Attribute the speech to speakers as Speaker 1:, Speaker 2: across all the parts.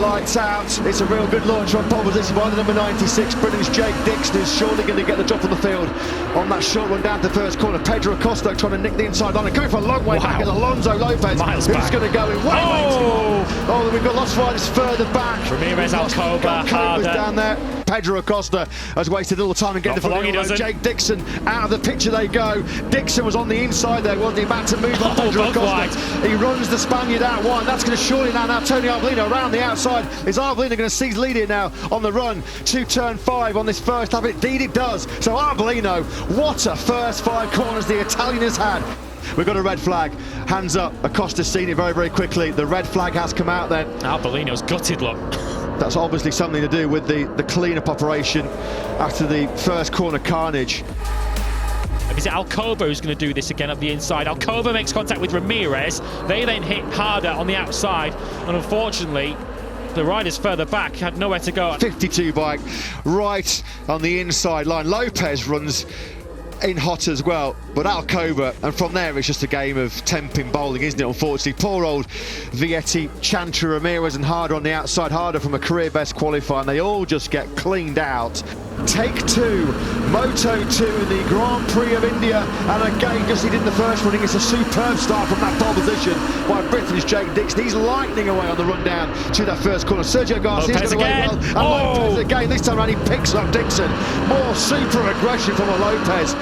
Speaker 1: lights out. It's a real good launch on pole position by the number 96 Britain's Jake Dixon, is surely going to get the drop on the field on that short run down to the first corner. Pedro Acosta trying to nick the inside line and going for a long way back. And Alonso Lopez, who's going to go in oh, we've got lost riders further back.
Speaker 2: Ramirez, Alcoba,
Speaker 1: down there. Pedro Acosta has wasted a little time in getting the front. Jake Dixon out of the picture they go. Dixon was on the inside there, wasn't he? About to move on Pedro Acosta. He runs the Spaniard out wide. That's going to surely now Tony Arbolino around the outside. Is Arbolino going to seize lead here now on the run to turn 5 on this first lap? Indeed it does. So Arbolino, what a first 5 corners the Italian has had. We've got a red flag. Hands up. Acosta's seen it very, very quickly. The red flag has come out then.
Speaker 2: Arbolino's gutted, look.
Speaker 1: That's obviously something to do with the clean-up operation after the first corner carnage.
Speaker 2: Is it Alcoba who's going to do this again up the inside? Alcoba makes contact with Ramirez. They then hit harder on the outside, and unfortunately the riders further back had nowhere to go.
Speaker 1: 52 bike right on the inside line. Lopez runs in hot as well, but Alcoba, and from there it's just a game of temping bowling, isn't it? Unfortunately, poor old Vietti, Chantra, Ramirez and Harder on the outside. Harder from a career best qualifying. They all just get cleaned out. Take 2, Moto2 in the Grand Prix of India, and again, just he did in the first running. It's a superb start from that pole position by Britain's Jake Dixon. He's lightning away on the run down to that first corner. Sergio Garcia's going away well, and Lopez again. This time around he picks up Dixon. More super aggression from a Lopez.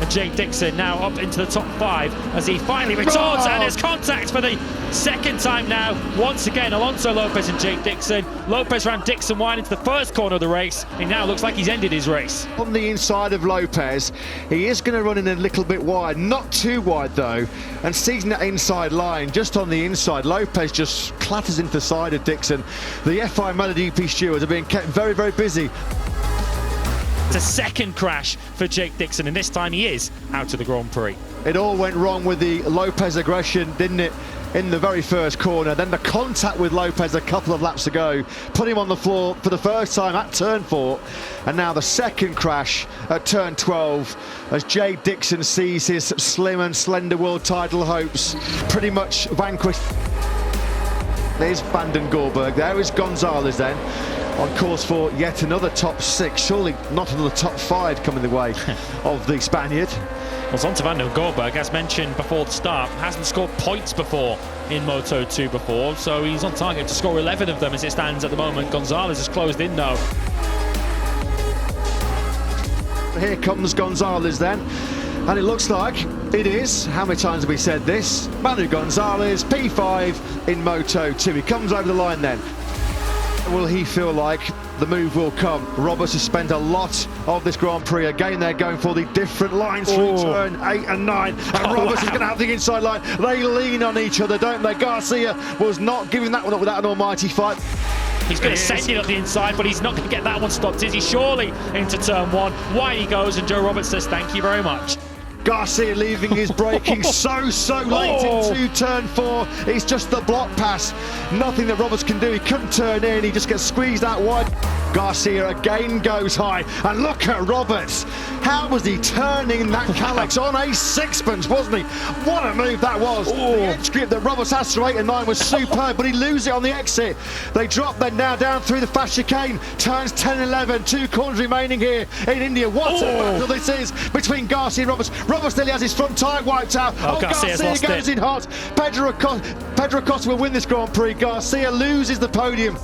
Speaker 2: And Jake Dixon now up into the top 5 as he finally returns and has contact for the second time now. Once again, Alonso Lopez and Jake Dixon. Lopez ran Dixon wide into the first corner of the race. It now looks like he's ended his race.
Speaker 1: On the inside of Lopez, he is going to run in a little bit wide, not too wide though, and seizing that inside line just on the inside. Lopez just clatters into the side of Dixon. The FI MotoGP stewards are being kept very, very busy.
Speaker 2: It's a second crash for Jake Dixon, and this time he is out of the Grand Prix.
Speaker 1: It all went wrong with the Lopez aggression, didn't it, in the very first corner? Then the contact with Lopez a couple of laps ago put him on the floor for the first time at turn 4, and now the second crash at turn 12 as Jake Dixon sees his slim and slender world title hopes pretty much vanquished. There's Vanden Gorberg, there is Gonzalez then, on course for yet another top 6, surely not another top 5 coming the way of the Spaniard.
Speaker 2: Well, it's on to Vanden Gorberg, as mentioned before the start, hasn't scored points before in Moto2 before, so he's on target to score 11 of them as it stands at the moment. Gonzalez has closed in though.
Speaker 1: Here comes Gonzalez then, and it looks like it is, how many times have we said this, Manu Gonzalez, P5 in Moto2. He comes over the line then. Will he feel like the move will come? Roberts has spent a lot of this Grand Prix. Again, they're going for the different lines through turn 8 and 9. And Roberts is going to have the inside line. They lean on each other, don't they? Garcia was not giving that one up without an almighty fight.
Speaker 2: He's going to send it up the inside, but he's not going to get that one stopped, is he? Surely into turn 1. Wide he goes, and Joe Roberts says thank you very much.
Speaker 1: Garcia leaving his braking so late into turn 4. It's just the block pass. Nothing that Roberts can do. He couldn't turn in. He just gets squeezed out wide. Garcia again goes high. And look at Roberts. How was he turning that Calyx on a sixpence, wasn't he? What a move that was. The edge grip that Roberts has through 8 and 9 was superb, but he loses it on the exit. They drop then now down through the fast chicane. Turns 10 and 11. 2 corners remaining here in India. What a battle this is between Garcia and Roberts. Roberts nearly has his front tyre wiped out.
Speaker 2: Garcia
Speaker 1: goes in hot. Pedro Acosta will win this Grand Prix. Garcia loses the podium.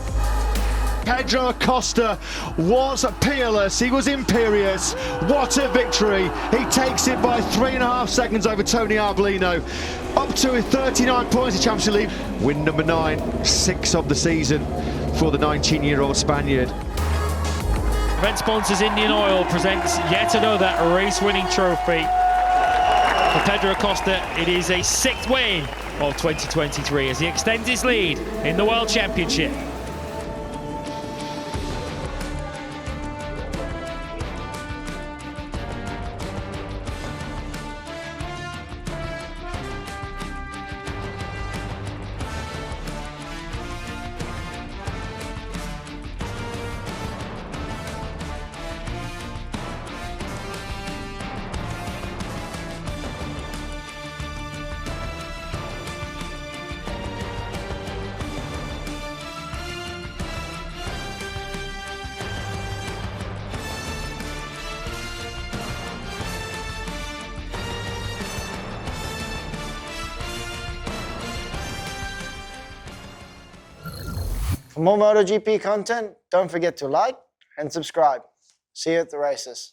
Speaker 1: Pedro Acosta was peerless, he was imperious. What a victory. He takes it by 3.5 seconds over Tony Arbolino. Up to 39 points in Championship League. Win number 9, 6 of the season for the 19-year-old Spaniard.
Speaker 2: Event sponsors Indian Oil presents yet another race-winning trophy. For Pedro Acosta, it is a 6th win of 2023 as he extends his lead in the World Championship.
Speaker 3: For more MotoGP content, don't forget to like and subscribe. See you at the races.